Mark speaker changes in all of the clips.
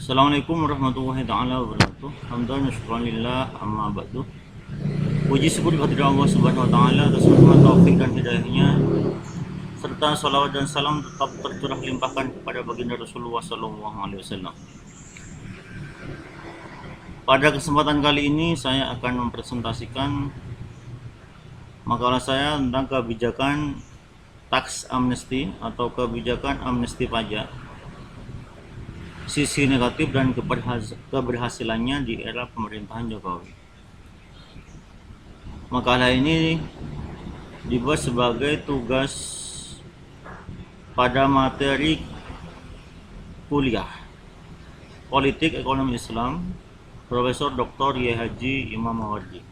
Speaker 1: Assalamualaikum warahmatullahi taala wabarakatuh. Hamdan wa syukran lillah, amma ba'du. Puji syukur kehadirat Allah Subhanahu wa taala atas rahmat taufik dan hidayahnya, serta salawat dan salam tetap tercurah limpahkan kepada baginda Rasulullah sallallahu alaihi wasallam. Pada kesempatan kali ini saya akan mempresentasikan makalah saya tentang kebijakan tax amnesty atau kebijakan amnesti pajak, sisi negatif dan keberhasilannya di era pemerintahan Jokowi. Makalah ini dibuat sebagai tugas pada materi kuliah Politik Ekonomi Islam Profesor Dr. Y. Haji Imam Mawardi.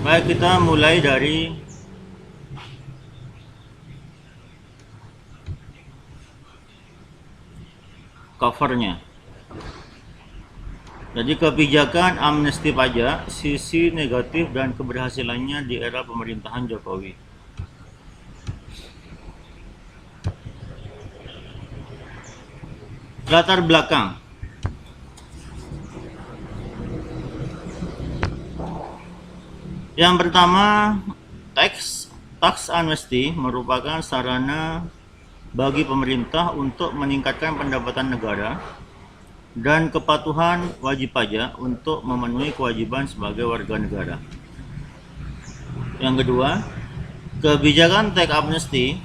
Speaker 1: Baik, kita mulai dari covernya. Jadi kebijakan amnesti pajak, sisi negatif dan keberhasilannya di era pemerintahan Jokowi. Latar belakang. Yang pertama, tax amnesty merupakan sarana bagi pemerintah untuk meningkatkan pendapatan negara dan kepatuhan wajib pajak untuk memenuhi kewajiban sebagai warga negara. Yang kedua, kebijakan tax amnesty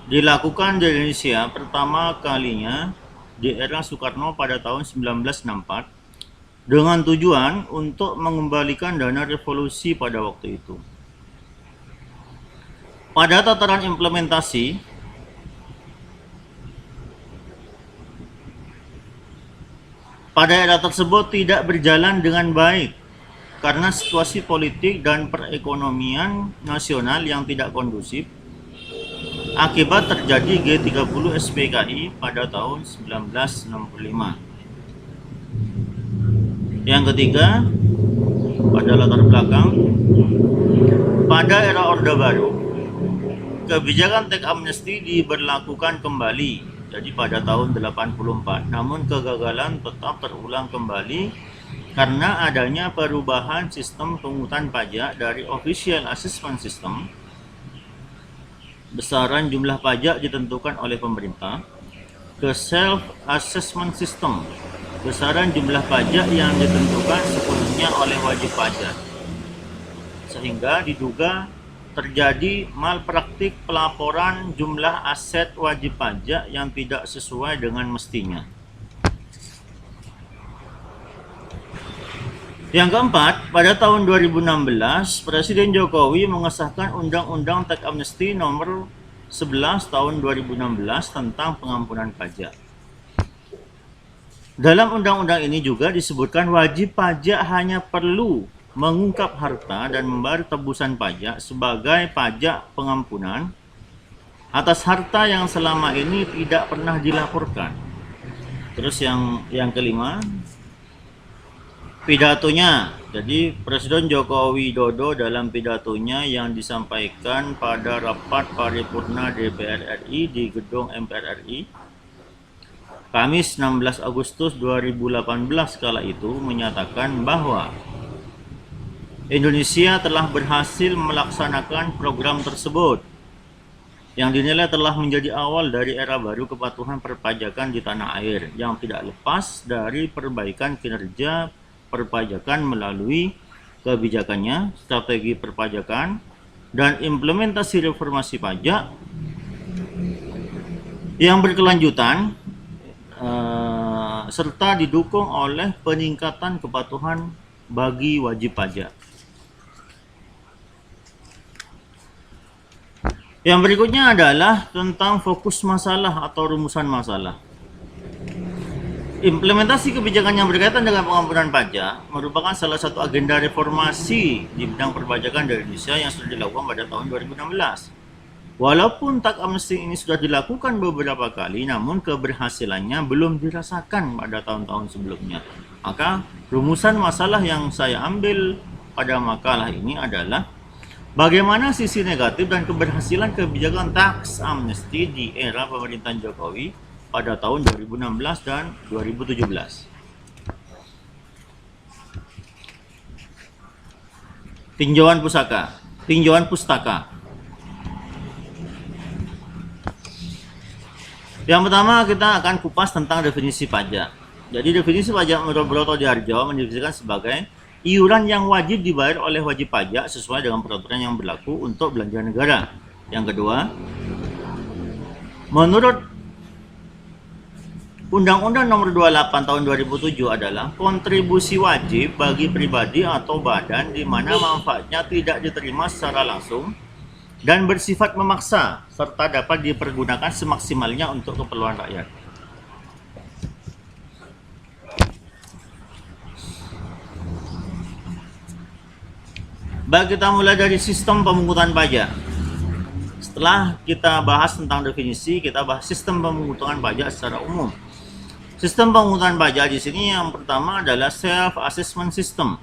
Speaker 1: dilakukan di Indonesia pertama kalinya di era Soekarno pada tahun 1964 dengan tujuan untuk mengembalikan dana revolusi pada waktu itu. Pada tataran implementasi, pada era tersebut tidak berjalan dengan baik karena situasi politik dan perekonomian nasional yang tidak kondusif akibat terjadi G30 SPKI pada tahun 1965. Yang ketiga, pada latar belakang, pada era Orde Baru, kebijakan tax amnesty diberlakukan kembali, jadi pada tahun 84. Namun kegagalan tetap terulang kembali karena adanya perubahan sistem pungutan pajak dari official assessment system, besaran jumlah pajak ditentukan oleh pemerintah, ke self assessment system, besaran jumlah pajak yang ditentukan sepenuhnya oleh wajib pajak, sehingga diduga terjadi malpraktik pelaporan jumlah aset wajib pajak yang tidak sesuai dengan mestinya. Yang keempat, pada tahun 2016, Presiden Jokowi mengesahkan Undang-Undang Tax Amnesty nomor 11 tahun 2016 tentang pengampunan pajak. Dalam undang-undang ini juga disebutkan wajib pajak hanya perlu mengungkap harta dan membayar tebusan pajak sebagai pajak pengampunan atas harta yang selama ini tidak pernah dilaporkan. Terus yang kelima, pidatonya. Jadi Presiden Joko Widodo dalam pidatonya yang disampaikan pada rapat paripurna DPR RI di gedung MPR RI Kamis 16 Agustus 2018 kala itu menyatakan bahwa Indonesia telah berhasil melaksanakan program tersebut yang dinilai telah menjadi awal dari era baru kepatuhan perpajakan di tanah air yang tidak lepas dari perbaikan kinerja perpajakan melalui kebijakannya, strategi perpajakan, dan implementasi reformasi pajak yang berkelanjutan serta didukung oleh peningkatan kepatuhan bagi wajib pajak. Yang berikutnya adalah tentang fokus masalah atau rumusan masalah. Implementasi kebijakan yang berkaitan dengan pengampunan pajak merupakan salah satu agenda reformasi di bidang perpajakan di Indonesia yang sudah dilakukan pada tahun 2016. Walaupun tax amnesty ini sudah dilakukan beberapa kali, namun keberhasilannya belum dirasakan pada tahun-tahun sebelumnya. Maka rumusan masalah yang saya ambil pada makalah ini adalah Bagaimana sisi negatif dan keberhasilan kebijakan tax amnesty di era pemerintahan Jokowi pada tahun 2016 dan 2017? Tinjauan pustaka. Yang pertama kita akan kupas tentang definisi pajak. Jadi definisi pajak menurut Broto Diharjo mendefinisikan sebagai iuran yang wajib dibayar oleh wajib pajak sesuai dengan peraturan yang berlaku untuk belanja negara. Yang kedua, menurut Undang-Undang Nomor 28 Tahun 2007 adalah kontribusi wajib bagi pribadi atau badan di mana manfaatnya tidak diterima secara langsung dan bersifat memaksa serta dapat dipergunakan semaksimalnya untuk keperluan rakyat. Baik, kita mulai dari sistem pemungutan pajak. Setelah kita bahas tentang definisi, kita bahas sistem pemungutan pajak secara umum. Sistem pemungutan pajak di sini yang pertama adalah self assessment system.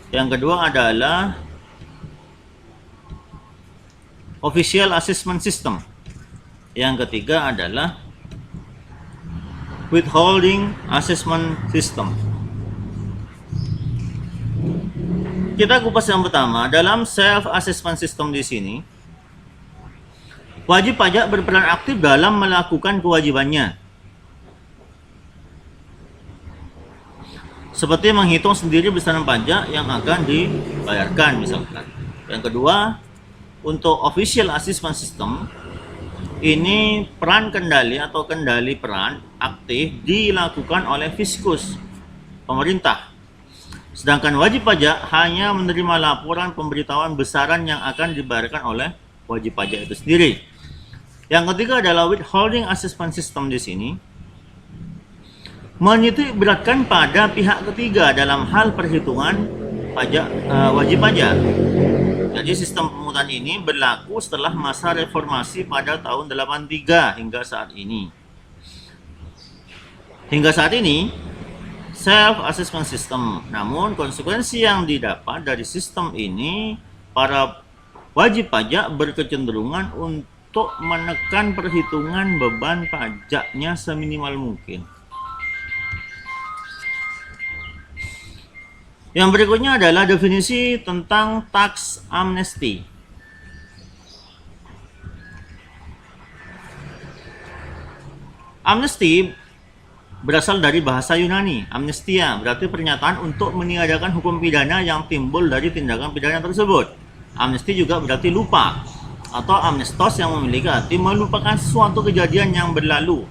Speaker 1: Yang kedua adalah official assessment system. Yang ketiga adalah withholding assessment system. Kita kupas yang pertama, dalam self assessment system di sini, wajib pajak berperan aktif dalam melakukan kewajibannya. Seperti menghitung sendiri besaran pajak yang akan dibayarkan misalkan. Yang kedua, untuk official assessment system, ini peran kendali atau kendali peran aktif dilakukan oleh fiskus, pemerintah. Sedangkan wajib pajak hanya menerima laporan pemberitahuan besaran yang akan dibayarkan oleh wajib pajak itu sendiri. Yang ketiga adalah withholding assessment system di sini menitik beratkan pada pihak ketiga dalam hal perhitungan pajak wajib pajak. Jadi sistem pemungutan ini berlaku setelah masa reformasi pada tahun 83 hingga saat ini. Hingga saat ini self-assessment system. Namun konsekuensi yang didapat dari sistem ini, para wajib pajak berkecenderungan untuk menekan perhitungan beban pajaknya seminimal mungkin. Yang berikutnya adalah definisi tentang tax amnesty. Amnesty berasal dari bahasa Yunani, amnestia, berarti pernyataan untuk meniadakan hukum pidana yang timbul dari tindakan pidana tersebut. Amnesti juga berarti lupa, atau amnestos yang memiliki arti melupakan suatu kejadian yang berlalu.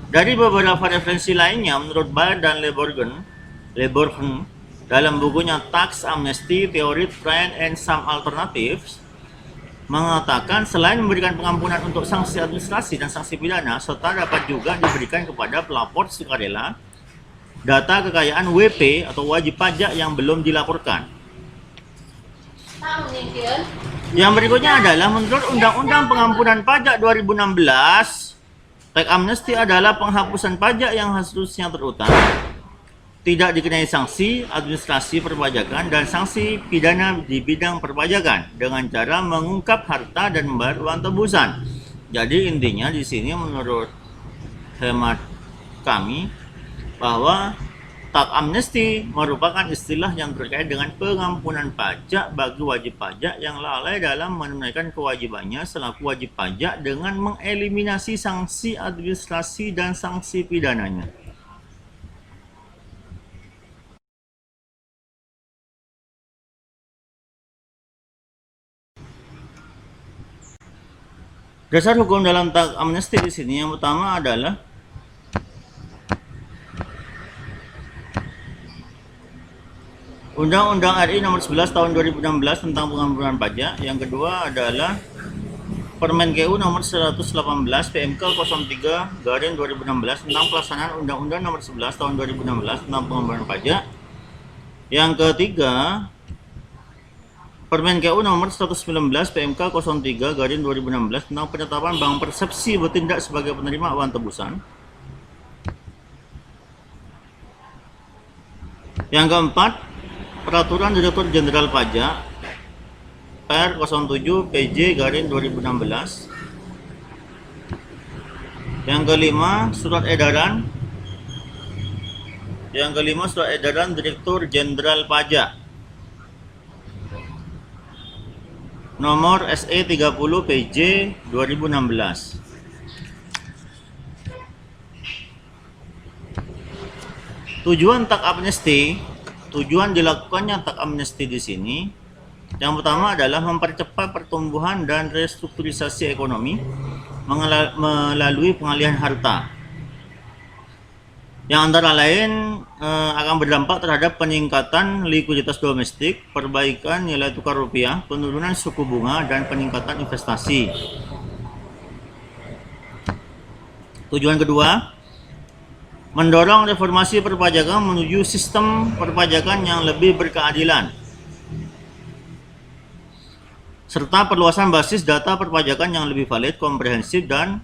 Speaker 1: Dari beberapa referensi lainnya, menurut Baer dan Leborgen, dalam bukunya Tax Amnesty, Theory, Trend, and Some Alternatives, mengatakan selain memberikan pengampunan untuk sanksi administrasi dan sanksi pidana, serta dapat juga diberikan kepada pelapor sukarela data kekayaan WP atau wajib pajak yang belum dilaporkan. Yang berikutnya adalah menurut Undang-Undang Pengampunan Pajak 2016, tax amnesty adalah penghapusan pajak yang harusnya terutang, tidak dikenai sanksi administrasi perpajakan dan sanksi pidana di bidang perpajakan dengan cara mengungkap harta dan membayar uang tebusan. Jadi intinya di sini menurut hemat kami bahwa tax amnesty merupakan istilah yang terkait dengan pengampunan pajak bagi wajib pajak yang lalai dalam menunaikan kewajibannya selaku wajib pajak dengan mengeliminasi sanksi administrasi dan sanksi pidananya. Dasar hukum dalam tax amnesty di sini yang pertama adalah Undang-Undang RI Nomor 11 Tahun 2016 tentang pengampunan pajak. Yang kedua adalah Permen KU Nomor 118 PMK 03 Garing 2016 tentang pelaksanaan Undang-Undang Nomor 11 Tahun 2016 tentang pengampunan pajak. Yang ketiga, Permen KU Nomor 119 PMK 03 Garing 2016 tentang penetapan bank persepsi bertindak sebagai penerima uang tebusan. Yang keempat, Peraturan Direktur Jenderal Pajak Per 07 PJ garing 2016. Yang kelima, surat edaran Direktur Jenderal Pajak nomor SE 30 PJ 2016. Tujuan dilakukannya tax amnesty di sini, yang pertama adalah mempercepat pertumbuhan dan restrukturisasi ekonomi melalui pengalihan harta, yang antara lain akan berdampak terhadap peningkatan likuiditas domestik, perbaikan nilai tukar rupiah, penurunan suku bunga, dan peningkatan investasi. Tujuan kedua, mendorong reformasi perpajakan menuju sistem perpajakan yang lebih berkeadilan, serta perluasan basis data perpajakan yang lebih valid, komprehensif, dan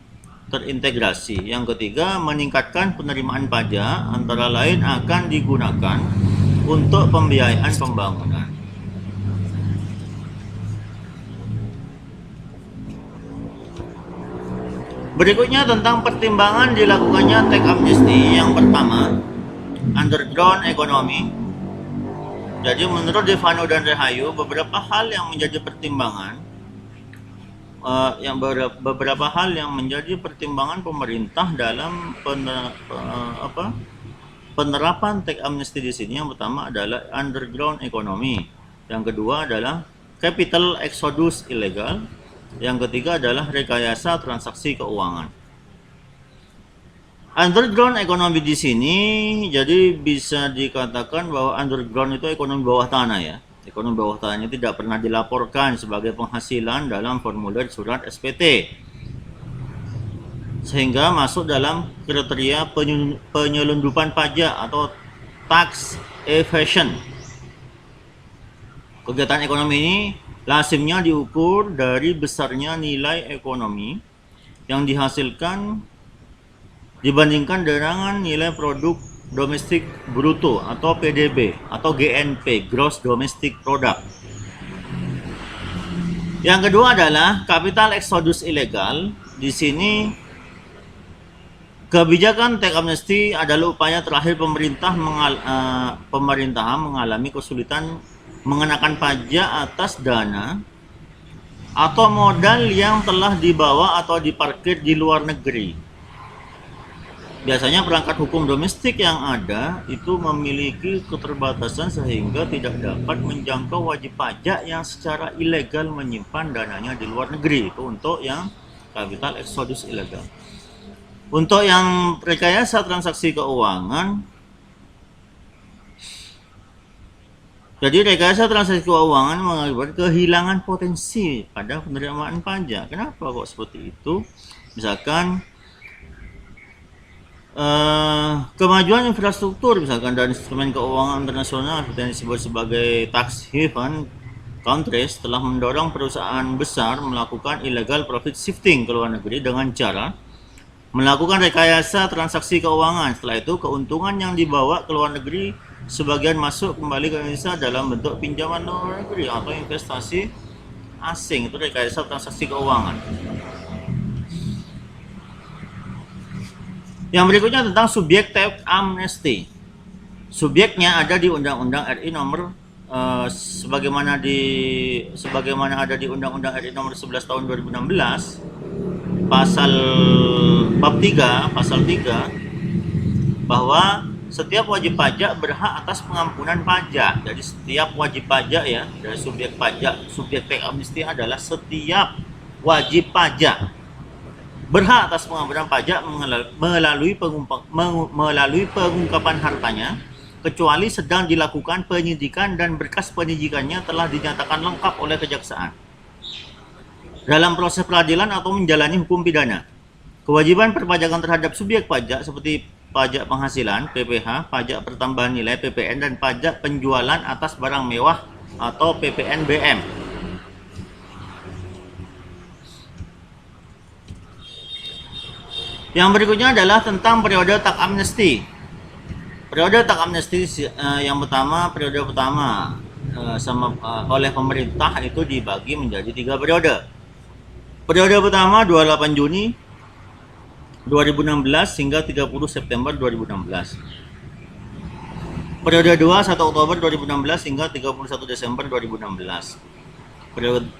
Speaker 1: terintegrasi. Yang ketiga, meningkatkan penerimaan pajak, antara lain akan digunakan untuk pembiayaan pembangunan. Berikutnya tentang pertimbangan dilakukannya tax amnesty. Yang pertama, underground economy. Jadi menurut Devano dan Rahayu, beberapa hal yang menjadi pertimbangan pemerintah dalam penerapan tax amnesty di sini. Yang pertama adalah underground economy, yang kedua adalah capital exodus ilegal, yang ketiga adalah rekayasa transaksi keuangan. Underground economy di sini jadi bisa dikatakan bahwa underground itu ekonomi bawah tanah ya. Ekonomi bawah tanahnya tidak pernah dilaporkan sebagai penghasilan dalam formulir surat SPT, sehingga masuk dalam kriteria penyelundupan pajak atau tax evasion. Kegiatan ekonomi ini lazimnya diukur dari besarnya nilai ekonomi yang dihasilkan dibandingkan dengan nilai produk domestik bruto atau PDB atau GNP, gross domestic product. Yang kedua adalah capital exodus ilegal. Di sini kebijakan tax amnesty adalah upaya terakhir pemerintahan mengalami kesulitan mengenakan pajak atas dana atau modal yang telah dibawa atau diparkir di luar negeri. Biasanya perangkat hukum domestik yang ada itu memiliki keterbatasan sehingga tidak dapat menjangkau wajib pajak yang secara ilegal menyimpan dananya di luar negeri. Itu untuk yang capital exodus ilegal. Untuk yang rekayasa transaksi keuangan, jadi rekayasa transaksi keuangan mengakibatkan kehilangan potensi pada penerimaan pajak. Kenapa kok seperti itu? Misalkan kemajuan infrastruktur misalkan dan instrumen keuangan internasional yang disebut sebagai tax haven countries telah mendorong perusahaan besar melakukan illegal profit shifting ke luar negeri dengan cara melakukan rekayasa transaksi keuangan. Setelah itu keuntungan yang dibawa ke luar negeri sebagian masuk kembali ke Indonesia dalam bentuk pinjaman luar negeri atau investasi asing. Itu rekayasa transaksi keuangan. Yang berikutnya tentang subjek tax amnesty. Subjeknya ada di Undang-Undang RI nomor sebagaimana ada di Undang-Undang RI nomor 11 tahun 2016 pasal bab 3 pasal 3 bahwa setiap wajib pajak berhak atas pengampunan pajak. Jadi setiap wajib pajak ya, dari subjek tax amnesty adalah setiap wajib pajak berhak atas pengampunan pajak melalui pengungkapan hartanya, kecuali sedang dilakukan penyidikan dan berkas penyidikannya telah dinyatakan lengkap oleh kejaksaan dalam proses peradilan atau menjalani hukum pidana. Kewajiban perpajakan terhadap subjek pajak seperti pajak penghasilan (PPh), pajak pertambahan nilai (PPN), dan pajak penjualan atas barang mewah atau PPNBM. Yang berikutnya adalah tentang periode tax amnesty. Periode tax amnesty yang pertama, periode pertama oleh pemerintah itu dibagi menjadi 3 periode. Periode pertama 28 Juni 2016 hingga 30 September 2016. Periode 2 1 Oktober 2016 hingga 31 Desember 2016.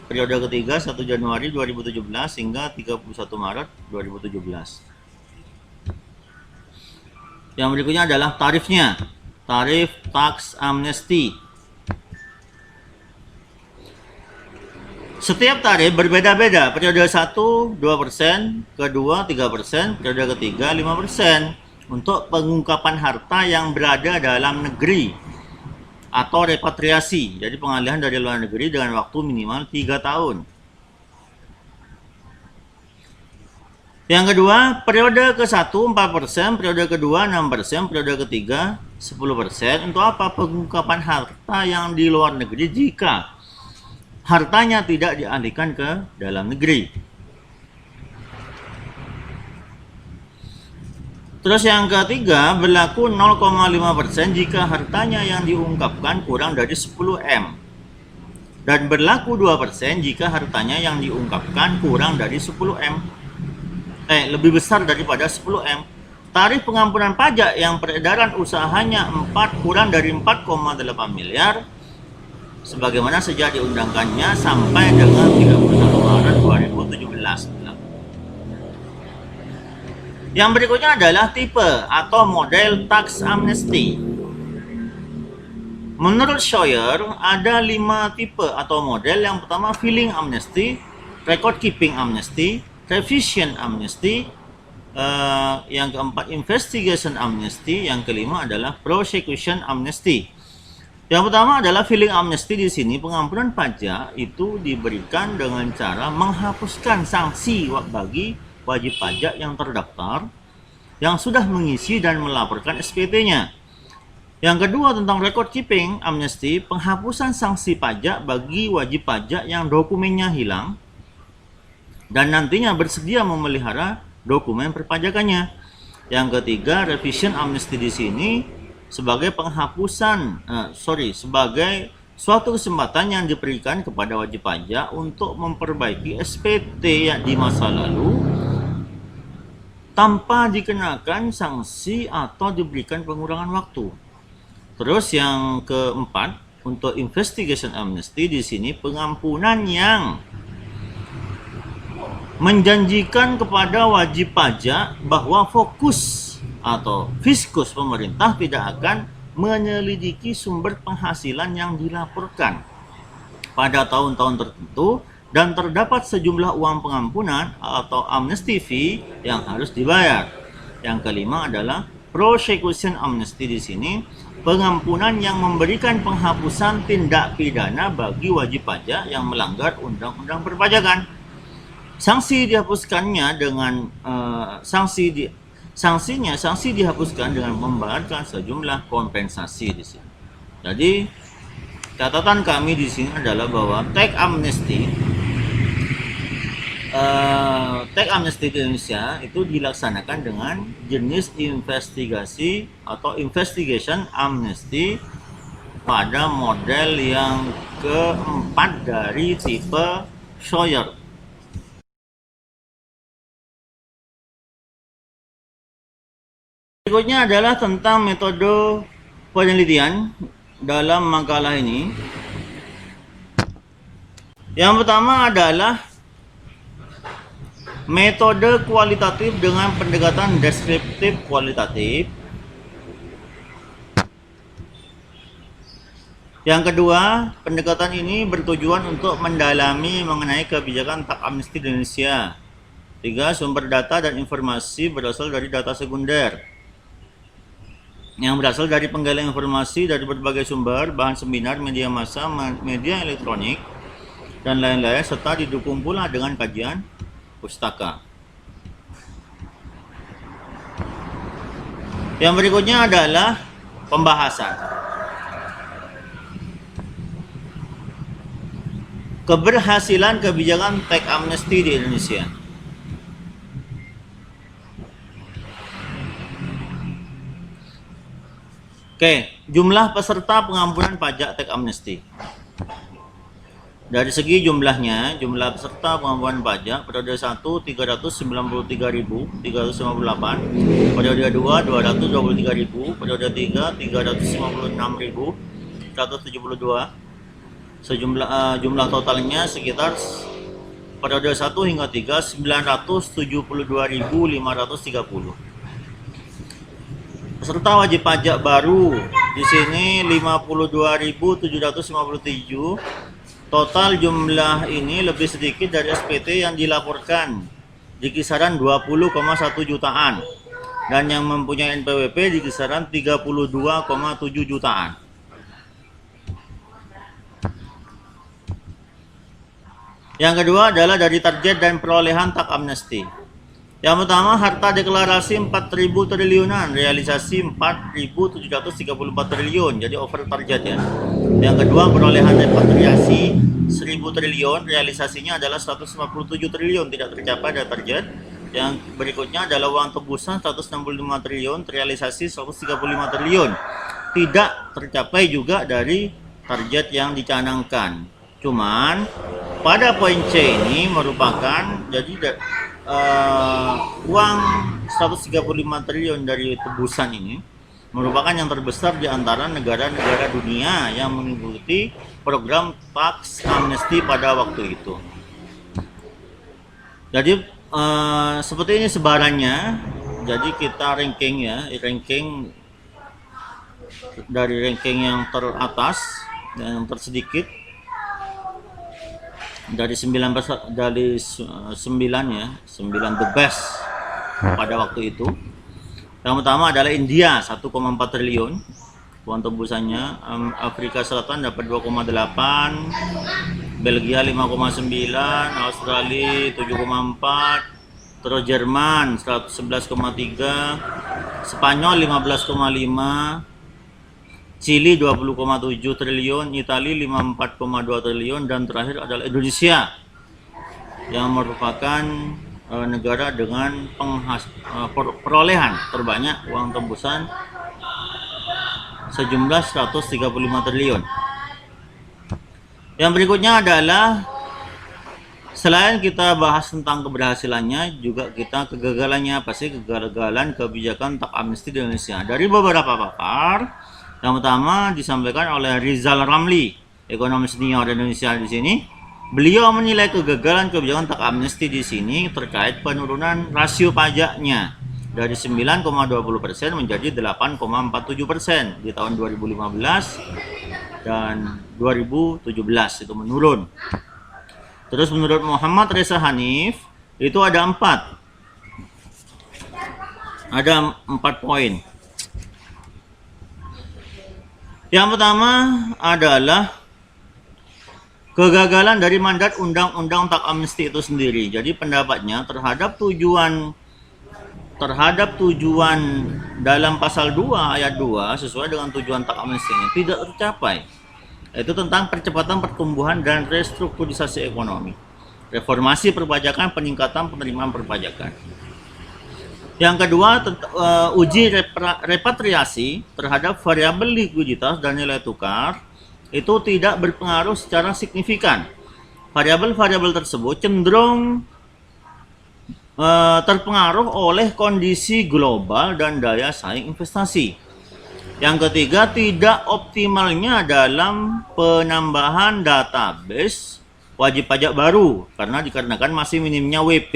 Speaker 1: Periode ketiga 1 Januari 2017 hingga 31 Maret 2017. Yang berikutnya adalah tarifnya. Tarif tax amnesty. Setiap tarif berbeda-beda. Periode 1 2%, kedua 3%, periode ketiga 5% untuk pengungkapan harta yang berada dalam negeri atau repatriasi. Jadi pengalihan dari luar negeri dengan waktu minimal 3 tahun. Yang kedua, periode ke-1 4%, periode kedua 6%, periode ketiga 10%. Untuk apa? Pengungkapan harta yang di luar negeri jika hartanya tidak dialihkan ke dalam negeri. Terus yang ketiga, berlaku 0,5% jika hartanya yang diungkapkan kurang dari 10M. Dan berlaku 2% jika hartanya yang diungkapkan kurang dari 10M. Lebih besar daripada 10M. Tarif pengampunan pajak yang peredaran usahanya kurang dari 4,8 miliar sebagaimana sejak diundangkannya sampai dengan 31 Maret 2017. Yang berikutnya adalah tipe atau model tax amnesty. Menurut Scheuer, ada 5 tipe atau model. Yang pertama, filing amnesty, record keeping amnesty, revision amnesty, yang keempat, investigation amnesty, yang kelima adalah prosecution amnesty. Yang pertama adalah filing amnesty. Di sini pengampunan pajak itu diberikan dengan cara menghapuskan sanksi bagi wajib pajak yang terdaftar yang sudah mengisi dan melaporkan SPT-nya. Yang kedua tentang record keeping amnesty, penghapusan sanksi pajak bagi wajib pajak yang dokumennya hilang dan nantinya bersedia memelihara dokumen perpajakannya. Yang ketiga, revision amnesty di sini sebagai sebagai suatu kesempatan yang diberikan kepada wajib pajak untuk memperbaiki SPT yang di masa lalu tanpa dikenakan sanksi atau diberikan pengurangan waktu. Terus yang keempat, untuk investigation amnesty di sini pengampunan yang menjanjikan kepada wajib pajak bahwa fokus atau fiskus pemerintah tidak akan menyelidiki sumber penghasilan yang dilaporkan pada tahun-tahun tertentu dan terdapat sejumlah uang pengampunan atau amnesty fee yang harus dibayar. Yang kelima adalah prosecution amnesty. Di sini pengampunan yang memberikan penghapusan tindak pidana bagi wajib pajak yang melanggar undang-undang perpajakan. Sanksi dihapuskannya dengan sanksi dihapuskan dengan membayarkan sejumlah kompensasi di sini. Jadi catatan kami di sini adalah bahwa tax amnesty di Indonesia itu dilaksanakan dengan jenis investigasi atau investigation amnesty pada model yang keempat dari tipe Scheuer. Berikutnya adalah tentang metode penelitian dalam makalah ini. Yang pertama adalah metode kualitatif dengan pendekatan deskriptif kualitatif. Yang kedua, pendekatan ini bertujuan untuk mendalami mengenai kebijakan tax amnesty di Indonesia. 3. Sumber data dan informasi berasal dari data sekunder yang berasal dari penggalian informasi dari berbagai sumber, bahan seminar, media massa, media elektronik, dan lain-lain, serta didukung pula dengan kajian pustaka. Yang berikutnya adalah pembahasan. Keberhasilan kebijakan tax amnesty di Indonesia. Oke, jumlah peserta pengampunan pajak teks amnesti. Dari segi jumlahnya, jumlah peserta pengampunan pajak periode 1 393.358, periode 2 223.000, periode 3 356.172. Jumlah totalnya sekitar periode 1 hingga 3 972.530. Peserta wajib pajak baru di sini 52.757. Total jumlah ini lebih sedikit dari SPT yang dilaporkan di kisaran 20,1 jutaan dan yang mempunyai NPWP di kisaran 32,7 jutaan. Yang kedua adalah dari target dan perolehan teks amnesti. Yang pertama, harta deklarasi 4.000 triliunan, realisasi 4.734 triliun, jadi over target ya. Yang kedua, perolehan repatriasi 1.000 triliun, realisasinya adalah 157 triliun, tidak tercapai dari target. Yang berikutnya adalah uang tebusan 165 triliun, realisasi 135 triliun, tidak tercapai juga dari target yang dicanangkan. Cuman pada poin C ini merupakan jadi uang 135 triliun dari tebusan ini merupakan yang terbesar di antara negara-negara dunia yang mengikuti program tax amnesty pada waktu itu. Jadi seperti ini sebarannya. Jadi kita ranking ya, ranking dari ranking yang teratas dan yang tersedikit. Dari 9 ya, 9 the best pada waktu itu. Yang pertama adalah India 1,4 triliun uang tebusannya, Afrika Selatan dapat 2,8, Belgia 5,9, Australia 7,4, terus Jerman 11,3, Spanyol 15,5, Chili 20,7 triliun, Italia 54,2 triliun, dan terakhir adalah Indonesia yang merupakan negara dengan perolehan terbanyak uang tebusan sejumlah 135 triliun. Yang berikutnya adalah selain kita bahas tentang keberhasilannya, juga kita kegagalannya. Pasti kegagalan kebijakan tax amnesty di Indonesia dari beberapa pakar. Yang pertama disampaikan oleh Rizal Ramli, ekonom senior Indonesia di sini. Beliau menilai kegagalan kebijakan tax amnesty di sini terkait penurunan rasio pajaknya dari 9,20% menjadi 8,47% di tahun 2015 dan 2017 itu menurun. Terus menurut Muhammad Reza Hanif itu ada 4 poin. Yang pertama adalah kegagalan dari mandat undang-undang tax amnesty itu sendiri. Jadi pendapatnya terhadap tujuan dalam pasal 2 ayat 2 sesuai dengan tujuan tax amnesty ini tidak tercapai. Itu tentang percepatan pertumbuhan dan restrukturisasi ekonomi, reformasi perpajakan, peningkatan penerimaan perpajakan. Yang kedua, uji repatriasi terhadap variabel likuiditas dan nilai tukar itu tidak berpengaruh secara signifikan. Variabel-variabel tersebut cenderung terpengaruh oleh kondisi global dan daya saing investasi. Yang ketiga, tidak optimalnya dalam penambahan database wajib pajak baru dikarenakan masih minimnya WP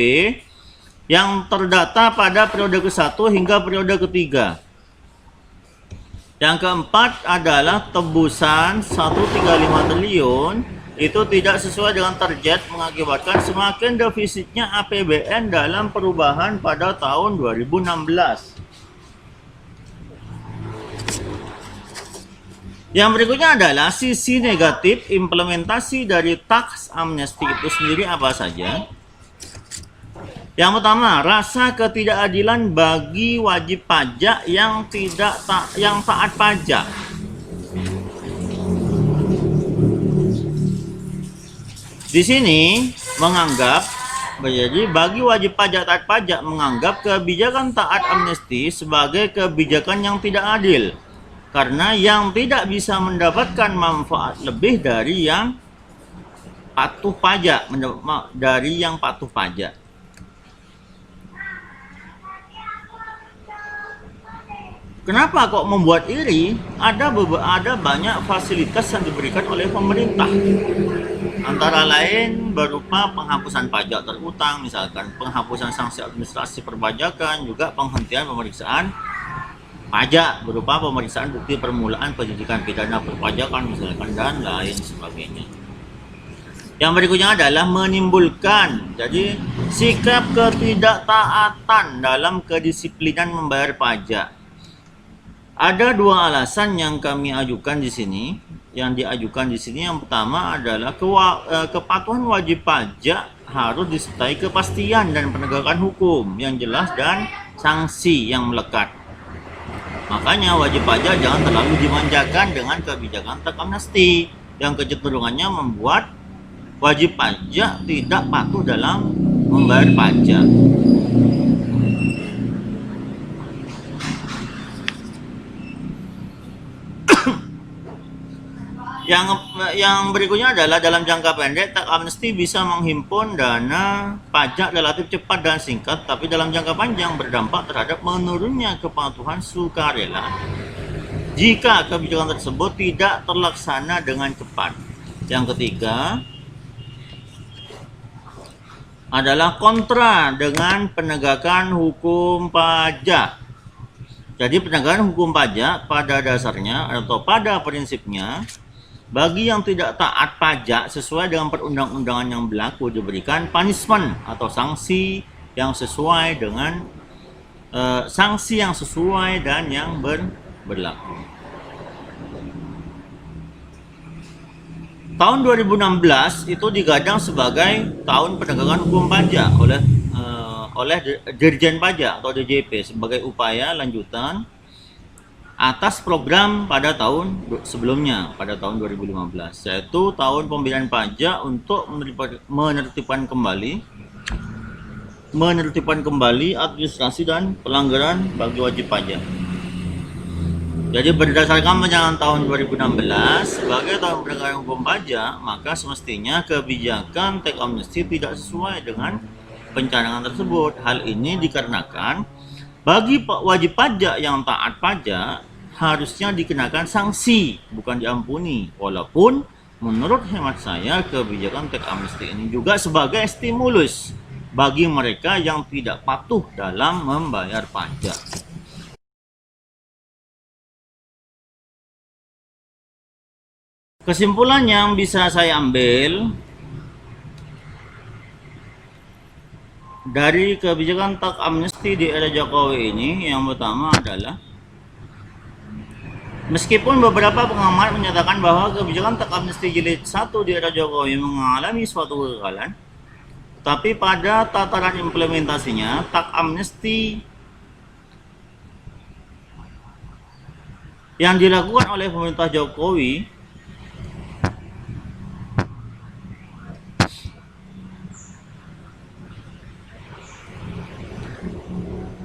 Speaker 1: yang terdata pada periode ke-1 hingga periode ke-3. Yang keempat adalah tebusan 135 triliun itu tidak sesuai dengan target, mengakibatkan semakin defisitnya APBN dalam perubahan pada tahun 2016. Yang berikutnya adalah sisi negatif implementasi dari tax amnesty itu sendiri apa saja. Yang pertama, rasa ketidakadilan bagi wajib pajak yang taat pajak. Di sini bagi wajib pajak taat pajak menganggap kebijakan taat amnesti sebagai kebijakan yang tidak adil Karena yang tidak bisa mendapatkan manfaat lebih dari yang patuh pajak, dari yang patuh pajak. Kenapa kok membuat iri? Ada banyak fasilitas yang diberikan oleh pemerintah. Antara lain berupa penghapusan pajak terutang, misalkan penghapusan sanksi administrasi perpajakan, juga penghentian pemeriksaan pajak berupa pemeriksaan bukti permulaan penyidikan pidana perpajakan misalkan, dan lain sebagainya. Yang berikutnya adalah menimbulkan, jadi sikap ketidaktaatan dalam kedisiplinan membayar pajak. Ada dua alasan yang kami ajukan di sini. Yang diajukan di sini yang pertama adalah kepatuhan wajib pajak harus disertai kepastian dan penegakan hukum yang jelas dan sanksi yang melekat. Makanya wajib pajak jangan terlalu dimanjakan dengan kebijakan tax amnesty yang kecenderungannya membuat wajib pajak tidak patuh dalam membayar pajak. Yang berikutnya adalah dalam jangka pendek, tax amnesty bisa menghimpun dana pajak relatif cepat dan singkat, tapi dalam jangka panjang berdampak terhadap menurunnya kepatuhan sukarela jika kebijakan tersebut tidak terlaksana dengan cepat. Yang ketiga adalah kontra dengan penegakan hukum pajak. Jadi penegakan hukum pajak pada dasarnya atau pada prinsipnya, bagi yang tidak taat pajak sesuai dengan perundang-undangan yang berlaku diberikan punishment atau sanksi yang sesuai dengan sanksi yang sesuai dan yang berlaku. Tahun 2016 itu digadang sebagai tahun penegakan hukum pajak oleh Dirjen Pajak atau DJP sebagai upaya lanjutan atas program pada tahun sebelumnya, pada tahun 2015, yaitu tahun pembinaan pajak untuk menertibkan kembali administrasi dan pelanggaran bagi wajib pajak. Jadi berdasarkan penyalaan tahun 2016 sebagai tahun penegakan hukum pajak, maka semestinya kebijakan tax amnesty tidak sesuai dengan pencanangan tersebut. Hal ini dikarenakan bagi wajib pajak yang taat pajak harusnya dikenakan sanksi, bukan diampuni. Walaupun menurut hemat saya kebijakan tax amnesty ini juga sebagai stimulus bagi mereka yang tidak patuh dalam membayar pajak. Kesimpulan yang bisa saya ambil dari kebijakan tax amnesty di era Jokowi ini, yang pertama adalah meskipun beberapa pengamat menyatakan bahwa kebijakan tax amnesty jilid 1 di era Jokowi mengalami suatu kegagalan, tapi pada tataran implementasinya tax amnesty yang dilakukan oleh pemerintah Jokowi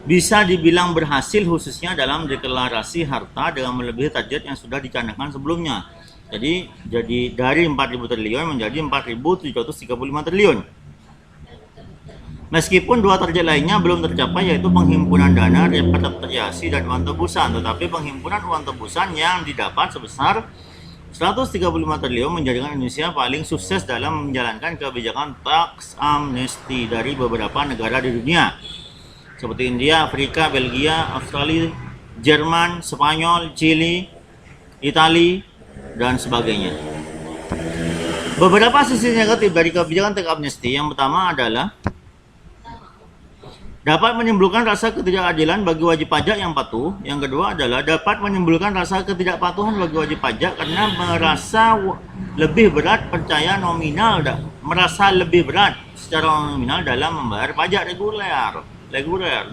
Speaker 1: bisa dibilang berhasil, khususnya dalam deklarasi harta dengan melebihi target yang sudah dicanangkan sebelumnya. Jadi dari 4.000 triliun menjadi 4.735 triliun. Meskipun dua target lainnya belum tercapai, yaitu penghimpunan dana, repatriasi, dan uang tebusan, tetapi penghimpunan uang tebusan yang didapat sebesar 135 triliun menjadikan Indonesia paling sukses dalam menjalankan kebijakan tax amnesty dari beberapa negara di dunia, seperti India, Afrika, Belgia, Australia, Jerman, Spanyol, Chili, Italia, dan sebagainya. Beberapa sisi negatif dari kebijakan tax amnesty yang pertama adalah dapat menimbulkan rasa ketidakadilan bagi wajib pajak yang patuh. Yang kedua adalah dapat menimbulkan rasa ketidakpatuhan bagi wajib pajak karena merasa lebih berat merasa lebih berat secara nominal dalam membayar pajak reguler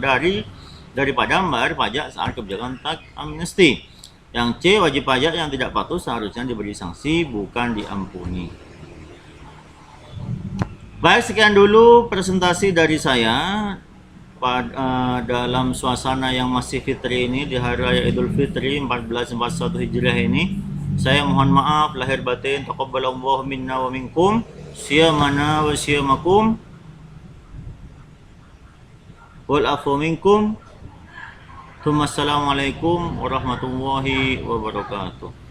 Speaker 1: daripada membayar pajak saat kebijakan tax amnesty. Yang C, wajib pajak yang tidak patuh seharusnya diberi sanksi, bukan diampuni. Baik, sekian dulu presentasi dari saya dalam suasana yang masih fitri ini, di hari raya Idul Fitri 1441 Hijriah ini, saya mohon maaf lahir batin. Taqabbalallahu minna wa minkum, siyamana wa siyamakum, wal afu minkum. Assalamualaikum warahmatullahi wabarakatuh.